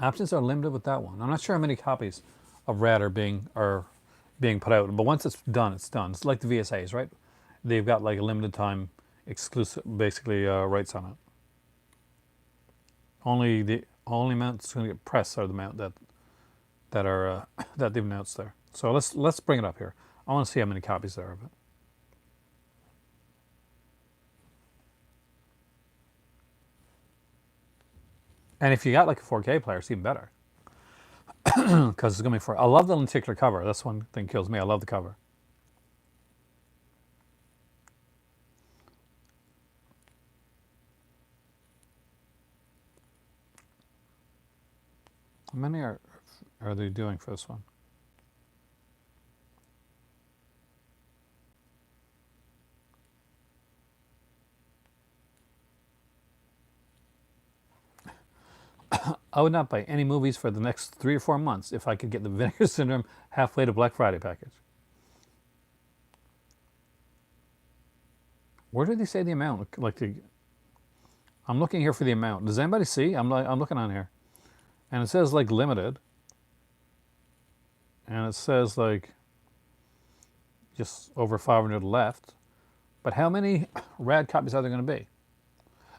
options are limited with that one. I'm not sure how many copies of Rad are being put out, but once it's done, it's done. It's like the VSAs, right? They've got like a limited time exclusive, basically, rights on it. Only the only amount that's going to get pressed are the amount that they've announced there. So let's bring it up here. I want to see how many copies there are of it. And if you got like a 4K player, it's even better. Because it's going to be I love the lenticular cover. That's one thing that kills me. I love the cover. How many are they doing for this one? I would not buy any movies for the next 3 or 4 months if I could get the Vinegar Syndrome halfway to Black Friday package. Where did they say the amount? I'm looking here for the amount. Does anybody see? I'm looking on here, and it says like limited, and it says like just over 500 left. But how many Rad copies are there going to be?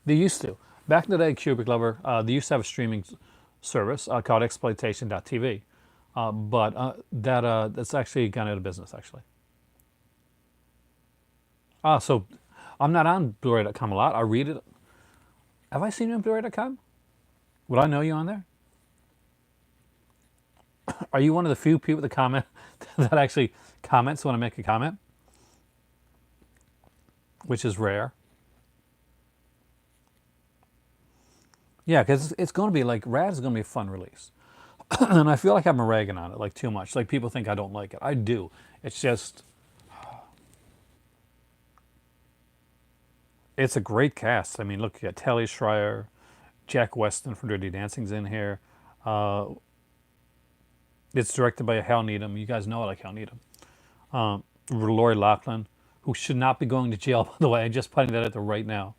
They used to. Back in the day, Cubic Lover, they used to have a streaming service called exploitation.tv, but that's actually gone out of business, actually. So I'm not on Blu-ray.com a lot. I read it. Have I seen you on Blu-ray.com? Would I know you on there? Are you one of the few people that comment that actually comments when I make a comment? Which is rare. Yeah, because it's going to be like, Rad is going to be a fun release. And I feel like I'm ragging on it like too much. Like people think I don't like it. I do. It's just, it's a great cast. I mean, look, you got Telly Schreier, Jack Weston from Dirty Dancing's in here. Uh, it's directed by Hal Needham. You guys know I like Hal Needham. Lori Loughlin, who should not be going to jail, by the way. I'm just putting that out there right now.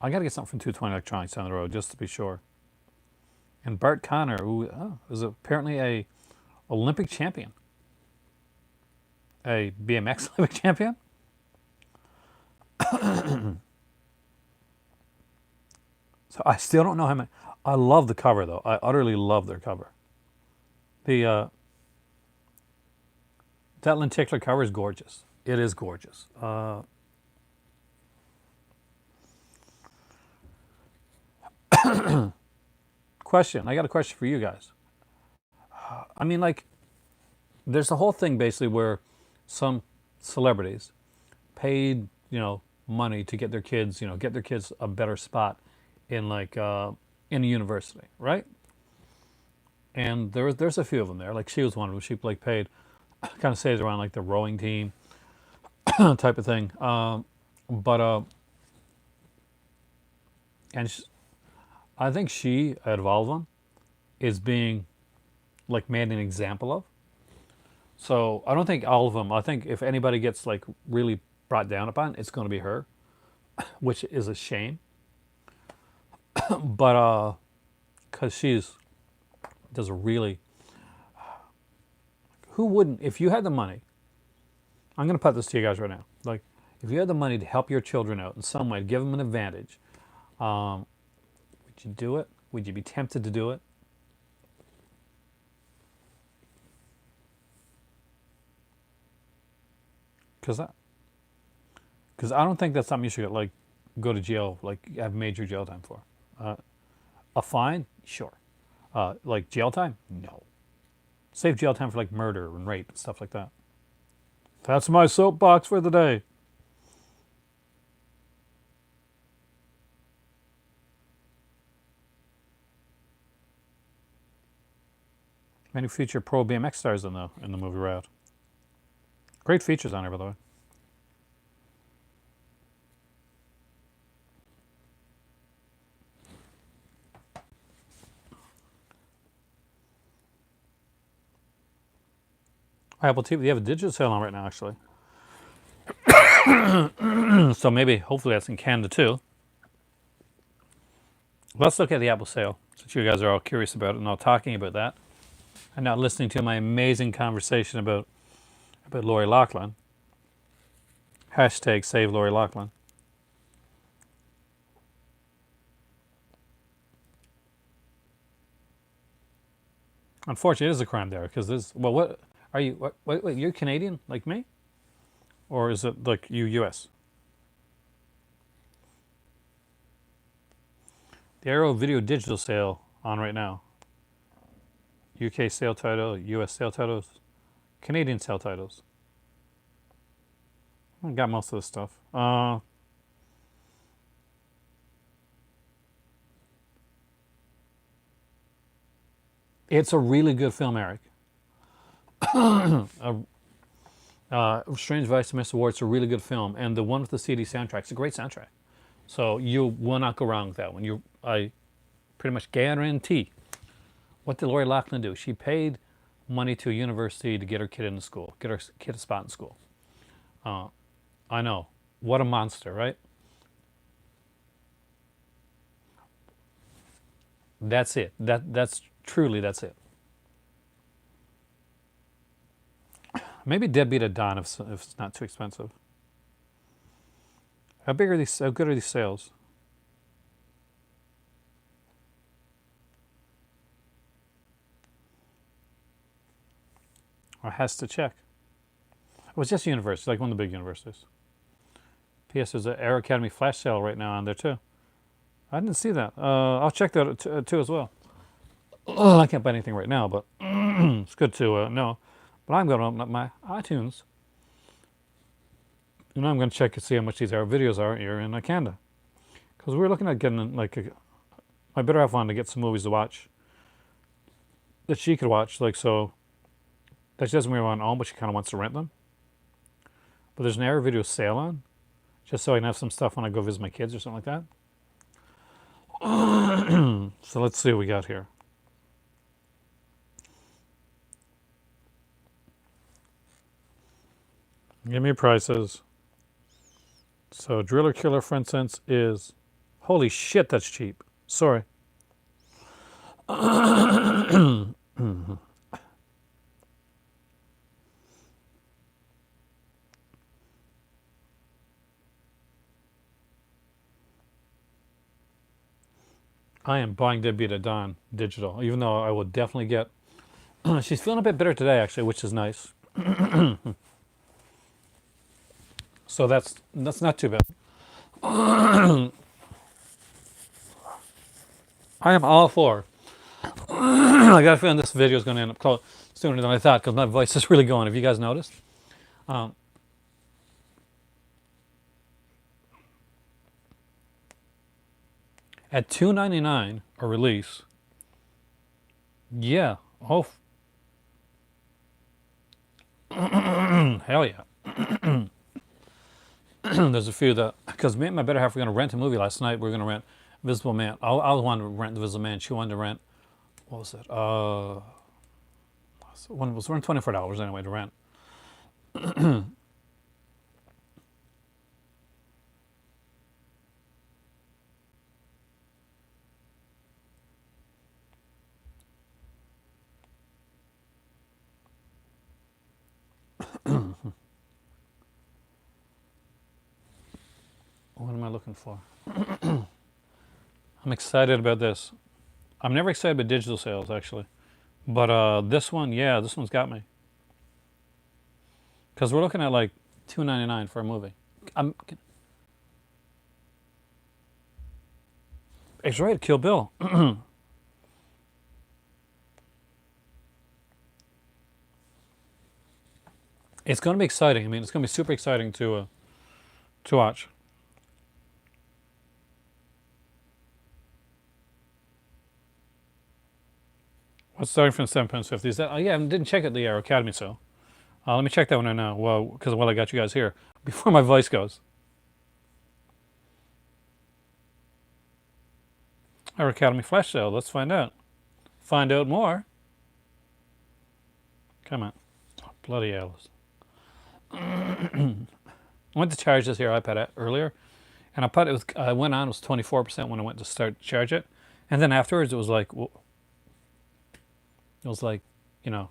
I got to get something from 220 Electronics down the road just to be sure. And Bart Connor, who is apparently a Olympic champion, a BMX Olympic champion. So I still don't know how many. I love the cover though. I utterly love their cover. The that lenticular cover is gorgeous. It is gorgeous. Question. I got a question for you guys. I mean, like, there's a whole thing basically where some celebrities paid, money to get their kids, get their kids a better spot in like in a university, right? And there's a few of them there. Like she was one of them. She like paid, kind of stays around like the rowing team type of thing. But and sh I think she, out of all of them, is being like made an example of. So I don't think all of them. I think if anybody gets like really brought down upon, it's going to be her, which is a shame. But because she's does a really, who wouldn't, if you had the money, I'm going to put this to you guys right now. Like, if you had the money to help your children out in some way, give them an advantage, would you do it? Would you be tempted to do it? Because I don't think that's something you should like go to jail, like have major jail time for. A fine, sure. Like jail time, no. Save jail time for like murder and rape and stuff like that. That's my soapbox for the day. Many future pro BMX stars in the movie route. Great features on her, by the way. Apple TV, they have a digital sale on right now, actually. So maybe, hopefully, that's in Canada too. Let's look at the Apple sale, since you guys are all curious about it and all talking about that, and not listening to my amazing conversation about Lori Loughlin. Hashtag save Lori Loughlin. Unfortunately, it is a crime there because there's, well, what are you? Wait, you're Canadian like me, or is it like you U.S.? The Arrow Video Digital sale on right now. UK sale title, US sale titles, Canadian sale titles. I got most of this stuff. It's a really good film, Eric. Strange Vice to Miss Award. It's a really good film, and the one with the CD soundtrack. It's a great soundtrack. So you will not go wrong with that one. I pretty much guarantee. What did Lori Loughlin do? She paid money to a university to get her kid into school, get her kid a spot in school. I know. What a monster, right? That's it. That's truly that's it. Maybe Deadbeat at Dawn if it's not too expensive. How big are these? How good are these sales? Or has to check. It was just university, like one of the big universities. P.S. There's an Air Academy flash sale right now on there too. I didn't see that. I'll check that too as well. I can't buy anything right now, but it's good to know. But I'm going to open up my iTunes. And I'm going to check and see how much these videos are here in Canada. Because we were looking at getting like my better half wanted to get some movies to watch that she could watch, like so that she doesn't really want to own, but she kind of wants to rent them. But there's an Arrow Video sale on, just so I can have some stuff when I go visit my kids or something like that. So let's see what we got here. Give me prices. So Driller Killer, for instance, is, holy shit, that's cheap. Sorry. I am buying Deadbeat at Dawn digital, even though I will definitely get. She's feeling a bit bitter today, actually, which is nice. So that's not too bad. I am all for. I got a feeling this video is going to end up sooner than I thought because my voice is really going. Have you guys noticed? At $2.99 a release. Yeah. Oh. Hell yeah. There's a few that, because me and my better half were going to rent a movie last night. We were going to rent Visible Man. I wanted to rent The Visible Man. She wanted to rent, what was it? One was around $24 anyway to rent. What am I looking for? I'm excited about this. I'm never excited about digital sales, actually. But this one, yeah, this one's got me. Because we're looking at like $2.99 for a movie. It's right, Kill Bill. It's going to be exciting. I mean, it's going to be super exciting to watch. What's starting from £7.50? Is that? Oh yeah, I didn't check out the Arrow Academy sale. Let me check that one out now. Well, because while I got you guys here, before my voice goes. Arrow Academy flash sale. Let's find out. Find out more. Come on. Oh, bloody Alice. I went to charge this here iPad earlier, and I went on. It was 24% when I went to start to charge it, and then afterwards it was like, well, it was like, 23%.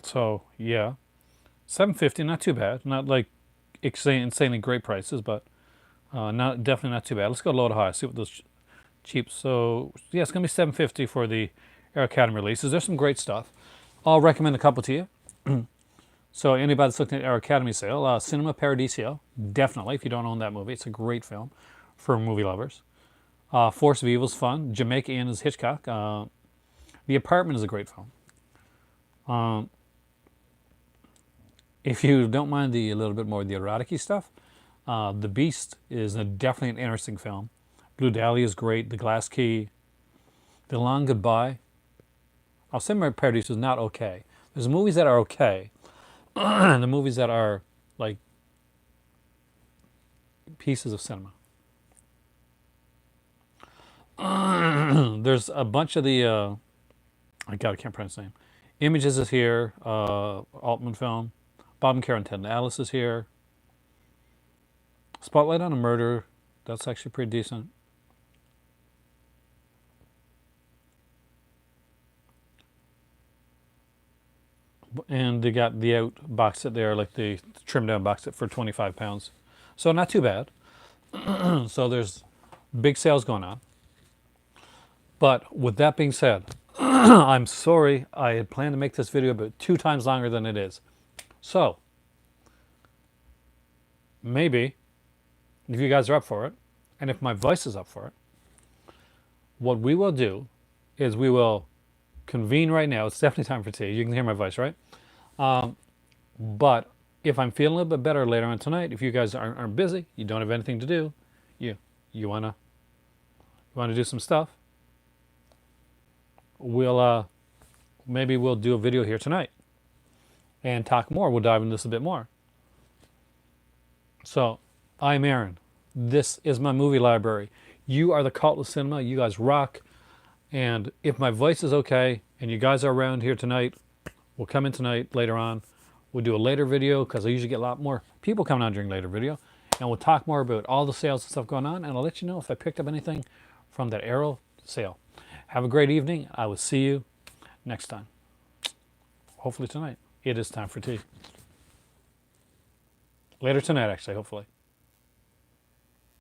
So yeah, $7.50, not too bad. Not like insanely great prices, but definitely not too bad. Let's go low to high. See what those cheap. So yeah, it's gonna be $7.50 for the Air Academy releases. There's some great stuff. I'll recommend a couple to you. So anybody that's looking at our Academy sale, Cinema Paradiso, definitely. If you don't own that movie, it's a great film for movie lovers. Force of Evil's fun. Jamaica Inn is Hitchcock. The Apartment is a great film. If you don't mind a little bit more of the erotic-y stuff, The Beast is definitely an interesting film. Blue Dahlia is great. The Glass Key. The Long Goodbye. Cinema Paradiso is not okay. There's movies that are okay, and the movies that are like pieces of cinema. There's a bunch of the I can't pronounce the name. Images is here. Altman film. Bob and Karen Ted and Alice is here. Spotlight on a Murder. That's actually pretty decent. And they got the out box set there, like the trimmed down box set for £25. So not too bad. So there's big sales going on. But with that being said, I'm sorry, I had planned to make this video about 2 times longer than it is. So, maybe, if you guys are up for it, and if my voice is up for it, what we will do is we will convene right now. It's definitely time for tea. You can hear my voice, right? But if I'm feeling a little bit better later on tonight, if you guys aren't busy, you don't have anything to do, you wanna do some stuff, we'll maybe we'll do a video here tonight and talk more. We'll dive into this a bit more. So, I'm Aaron. This is my movie library. You are the Cultless Cinema. You guys rock. And if my voice is okay and you guys are around here tonight, we'll come in tonight later on. We'll do a later video because I usually get a lot more people coming on during later video. And we'll talk more about all the sales and stuff going on. And I'll let you know if I picked up anything from that Arrow sale. Have a great evening. I will see you next time. Hopefully tonight. It is time for tea. Later tonight, actually, hopefully.